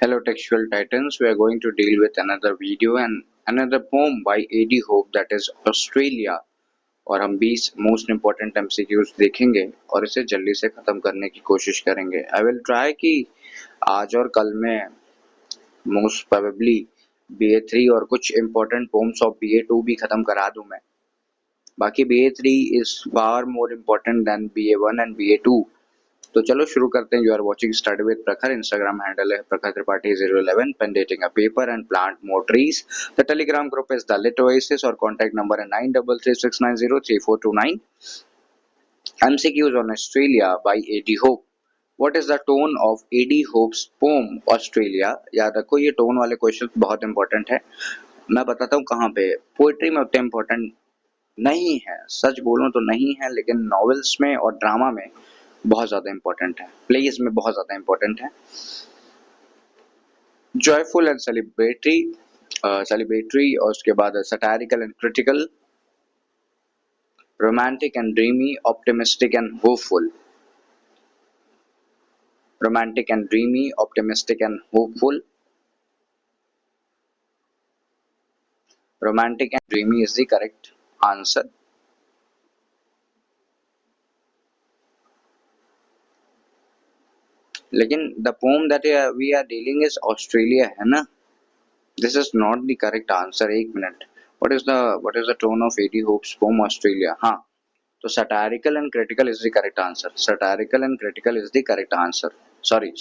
Hello textual titans, we are going to deal with another video and another poem by A.D. Hope, that is Australia। और हम 20 most important MCQs देखेंगे और इसे जल्दी से ख़त्म करने की कोशिश करेंगे। आई विल ट्राई कि आज और कल में मोस्ट प्रोबेबली BA3 और कुछ इम्पोर्टेंट पोम्स ऑफ BA2 भी ख़त्म करा दूँ मैं। बाकी BA3 is far more important than BA1 and BA2। तो चलो शुरू करते हैं। You are watching study with Prakhar. Instagram handle है Prakhar Tripathi 011। Pen dating a paper and plant more trees. The Telegram group is the lit oasis और contact number है 9336903429। MCQs on Australia by A.D. Hope. What is the tone of A.D. Hope's poem Australia? याद रखो ये tone वाले question बहुत important है। मैं बताता हूँ कहाँ पे। पोएट्री में उतने इंपॉर्टेंट नहीं है, सच बोलूं तो नहीं है, लेकिन नॉवेल्स में और ड्रामा में बहुत ज़्यादा इंपॉर्टेंट है, प्लेज में बहुत ज़्यादा इंपॉर्टेंट है। जॉयफुल एंड सेलिब्रेटरी और उसके बाद satirical and critical, romantic and dreamy, optimistic and hopeful. Romantic and dreamy, optimistic and hopeful. Romantic and dreamy is the correct answer. लेकिन the poem that we are dealing is Australia है ना। This is not the correct answer. एक minute, what is the tone of A.D. Hope's poem Australia? हाँ, तो satirical and critical is the correct answer. Satirical and critical is the correct answer. Sorry,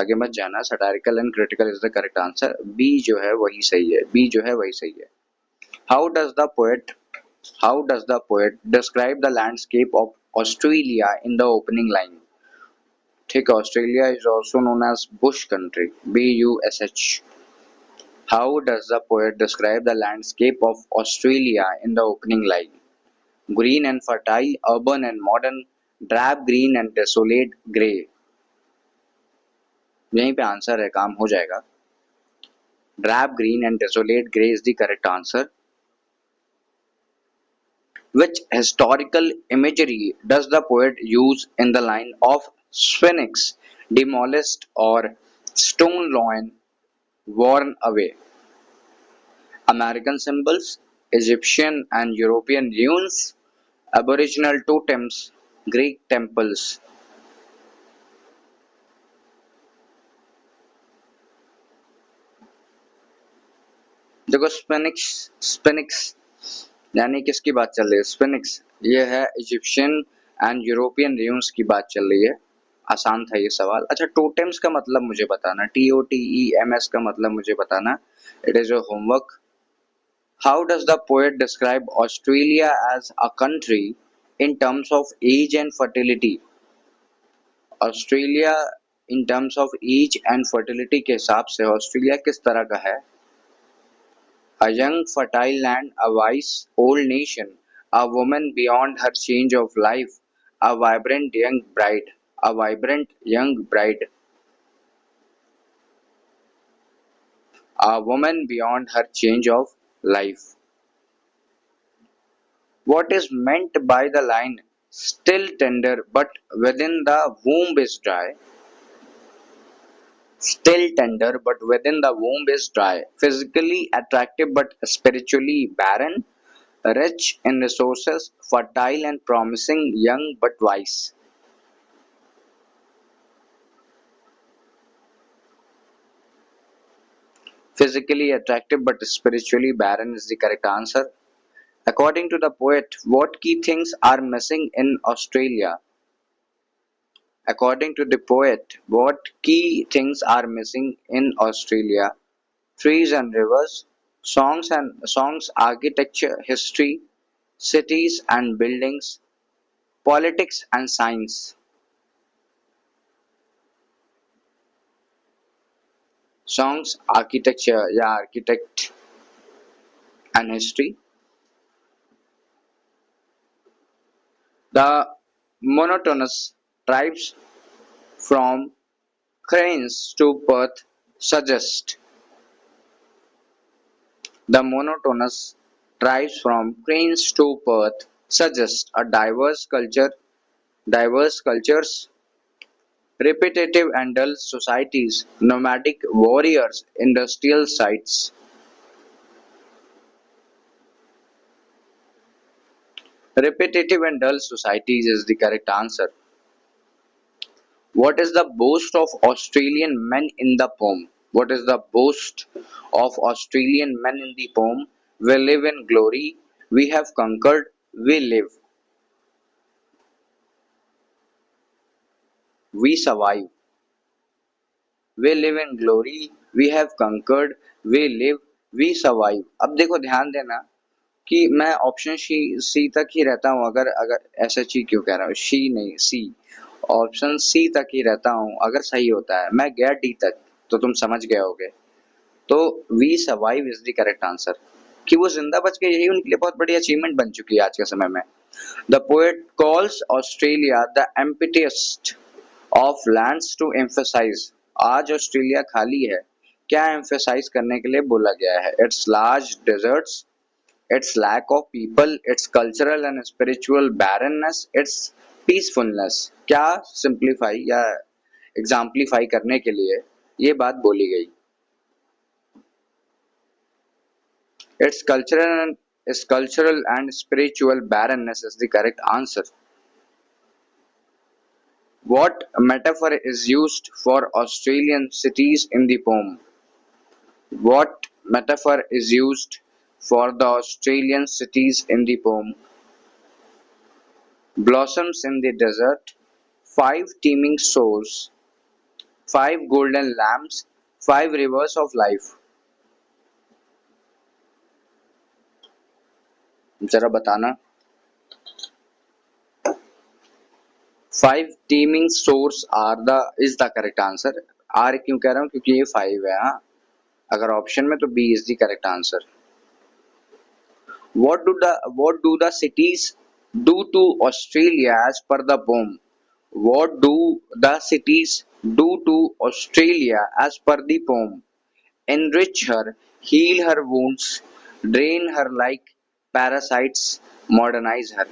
आगे मत जाना। satirical and critical is the correct answer. B जो है वही सही है। B जो है वही सही है। How does the poet describe the landscape of Australia in the opening line? ठीक है, Australia is also known as bush country. BUSH. How does the poet describe the landscape of Australia in the opening line? Green and fertile, urban and modern, drab green and desolate grey. यहीं पे answer है, काम हो जाएगा। Drab green and desolate grey is the correct answer. Which historical imagery does the poet use in the line of Sphinx demolished or stone lion worn away? American symbols, Egyptian and European ruins, Aboriginal totems, Greek temples. देखो स्पिनिक्स यानी किसकी बात चल रही है? स्पिनिक्स ये है Egyptian and European ruins की बात चल रही है। आसान था ये सवाल। अच्छा, टोटेम्स का मतलब मुझे बताना। TOTEMS का मतलब मुझे बताना। It is your homework. How does the poet describe Australia as a country in terms of age and fertility? Australia in terms of age and fertility के हिसाब से ऑस्ट्रेलिया किस तरह का है? A young fertile land, a wise old nation, a woman beyond her change of life, a vibrant young bride, a vibrant young bride, a woman beyond her change of life. What is meant by the line still tender but within the womb is dry? Still tender but within the womb is dry. Physically attractive but spiritually barren. Rich in resources, fertile and promising, young but wise. Physically attractive but spiritually barren is the correct answer. According to the poet, what key things are missing in Australia? According to the poet, what key things are missing in Australia? Trees and rivers, songs, architecture, history, cities and buildings, politics and science. Songs, architecture, yeah, architect and history. The monotonous tribes from cranes to Perth suggest. The monotonous tribes from cranes to Perth suggest a diverse cultures, repetitive and dull societies, nomadic warriors, industrial sites. Repetitive and dull societies is the correct answer. What is the boast of Australian men in the poem? What is the boast of Australian men in the poem? We live in glory, we have conquered, we live, we survive. We live in glory, we have conquered, we live, we survive. अब देखो ध्यान देना कि मैं option C तक ही रहता हूँ, अगर अगर एस एच ई क्यों कह रहा हूँ, शी नहीं सी, ऑप्शन सी तक ही रहता हूँ अगर सही होता है, मैं गया डी तक तो तुम समझ गए होगे। तो we survive is the correct answer. कि वो जिंदा बच गए यही उनके लिए बहुत बड़ी अचीवमेंट बन चुकी है आज के समय में। The poet calls Australia the emptiest of lands to emphasize. आज ऑस्ट्रेलिया खाली है, क्या एम्फसाइज करने के लिए बोला गया है? It's large deserts, its lack of people, its cultural and spiritual barrenness, its peacefulness। क्या सिंप्लीफाई या एग्जाम्पलीफाई करने के लिए ये बात बोली गई? Its cultural and spiritual barrenness is the correct answer. What metaphor is used for Australian cities in the poem? What metaphor is used for the Australian cities in the poem? Blossoms in the desert, five teeming souls, five golden lamps, five rivers of life। जरा बताना। Five teeming source are the is the correct answer. आर क्यों कह रहा हूँ? क्योंकि ये five है। हाँ, अगर ऑप्शन में तो B is the correct answer. What do the cities do to Australia as per the poem? What do the cities do to Australia as per the poem? Enrich her, heal her wounds, drain her like parasites, modernize her।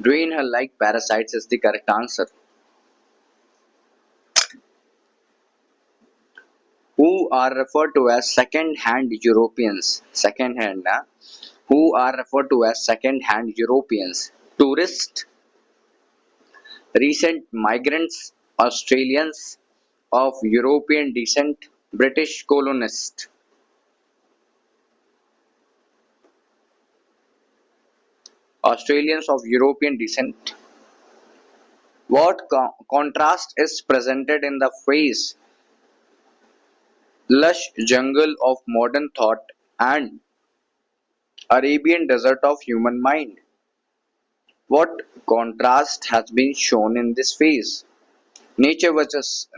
Drain her like parasites is the correct answer. Who are referred to as second-hand Europeans? Second-hand, na? Who are referred to as second-hand Europeans? Tourists, recent migrants, Australians of European descent, British colonists। Australians of European descent। What contrast is presented in the phrase lush jungle of modern thought and Arabian desert of human mind? What contrast has been shown in this phase? Nature versus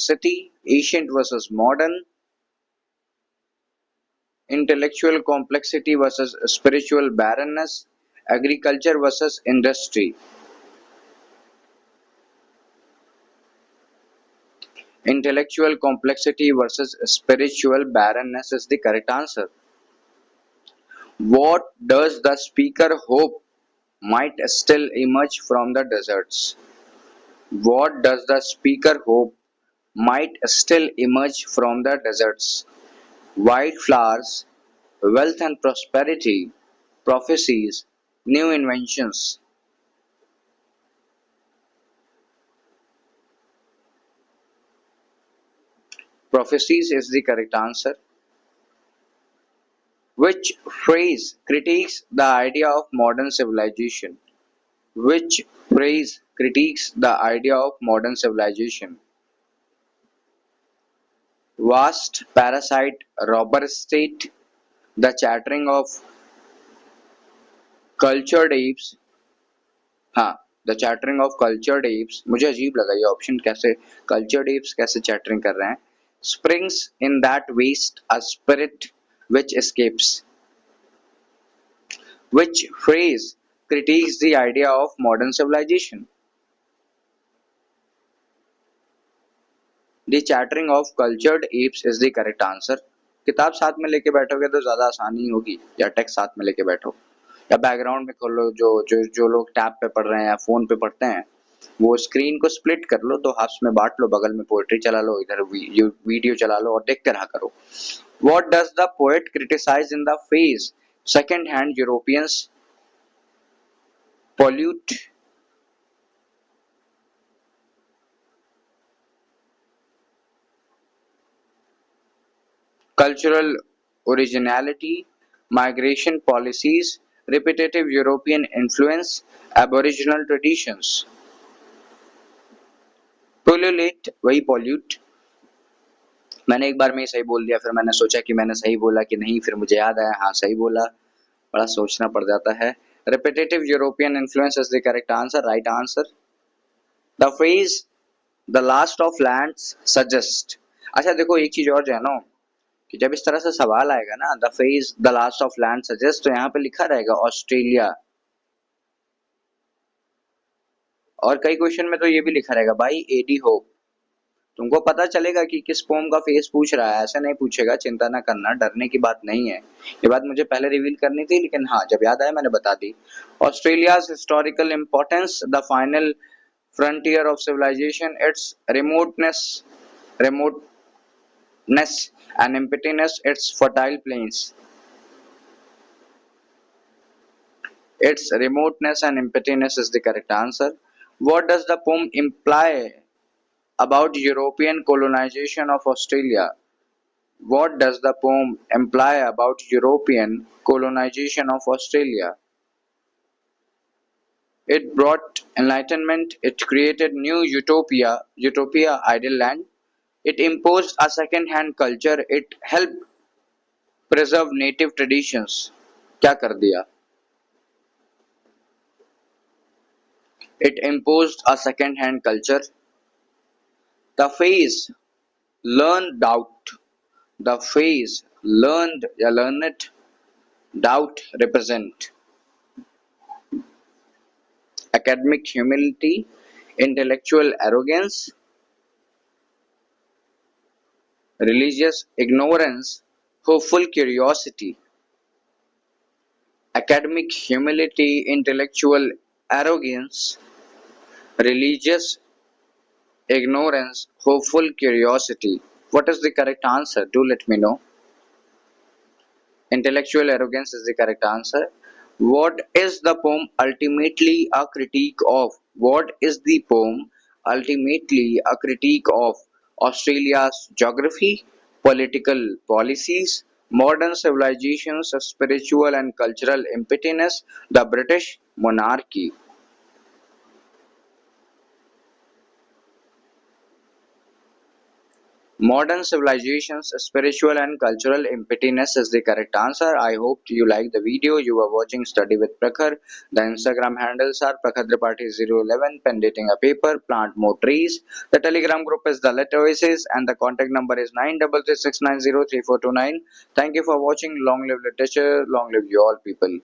city, ancient versus modern, intellectual complexity versus spiritual barrenness, agriculture versus industry। Intellectual complexity versus spiritual barrenness is the correct answer. What does the speaker hope might still emerge from the deserts? What does the speaker hope might still emerge from the deserts? Wildflowers, wealth and prosperity, prophecies, new inventions। Prophecies is the correct answer. Which phrase critiques the idea of modern civilization? Which phrase critiques the idea of modern civilization? Vast parasite robber state, the chattering of cultured apes। हाँ, the chattering of cultured apps. मुझे अजीब लगा ये option, कैसे cultured apps कैसे chattering कर रहे हैं? Springs in that waste a spirit which escapes। Which phrase critiques the idea of modern civilization? The chattering of cultured apes is the correct answer। किताब साथ में लेके बैठोगे तो ज़्यादा आसानी होगी, या टेक्स्ट साथ में लेके बैठो, या बैकग्राउंड में खोलो। जो जो जो लोग टैब पे पढ़ रहे हैं या फ़ोन पे पढ़ते हैं, वो स्क्रीन को स्प्लिट कर लो, 2 हाफ्स में बाँट लो, बगल में पोएट्री चला लो, इधर वीडियो चला लो और देखते रहा करो। What does the poet criticize in the phrase second-hand Europeans pollute? Cultural originality, migration policies, repetitive European influence, aboriginal traditions. Pollute, वही pollute। मैंने एक बार में ही सही बोल दिया, फिर मैंने सोचा कि मैंने सही बोला कि नहीं, फिर मुझे याद आया हाँ सही बोला, बड़ा सोचना पड़ जाता है। Repetitive European influence is the correct answer, right answer. The phrase the last of lands suggest। अच्छा देखो एक चीज और जो है ना, कि जब इस तरह से सवाल आएगा ना, the phrase the last of land suggest, तो यहाँ पे लिखा रहेगा ऑस्ट्रेलिया, और कई क्वेश्चन में तो ये भी लिखा रहेगा बाई एडी होप। तुमको पता चलेगा कि किस पोम का फेस पूछ रहा है, ऐसे नहीं पूछेगा, चिंता ना करना, डरने की बात नहीं है। ये बात मुझे पहले रिवील करनी थी, लेकिन हाँ जब याद आया मैंने बता दी। Australia's historical importance, the final frontier of civilization, its remoteness and emptiness, its fertile plains. Its remoteness and emptiness is the correct answer. What does the poem imply about European colonization of Australia? What does the poem imply about European colonization of Australia? It brought enlightenment, it created new utopia ideal land, it imposed a second-hand culture, it helped preserve native traditions. क्या कर दिया? It imposed a second-hand culture. The phrase learned doubt, the phrase learned या learned doubt represent academic humility, intellectual arrogance, religious ignorance, hopeful curiosity. Academic humility, intellectual arrogance, religious ignorance, hopeful curiosity. What is the correct answer? Do let me know. Intellectual arrogance is the correct answer. What is the poem ultimately a critique of? What is the poem ultimately a critique of? Australia's geography, political policies, modern civilizations, spiritual and cultural impotence, the British monarchy. Modern civilizations, spiritual and cultural impotence is the correct answer. I hope you like the video. You are watching Study with Prakhar. The Instagram handles are Prakhar011, pen dating a paper, plant more trees. The Telegram group is the Let Oasis and the contact number is 9336903429. Thank you for watching. Long live literature. Long live you all people.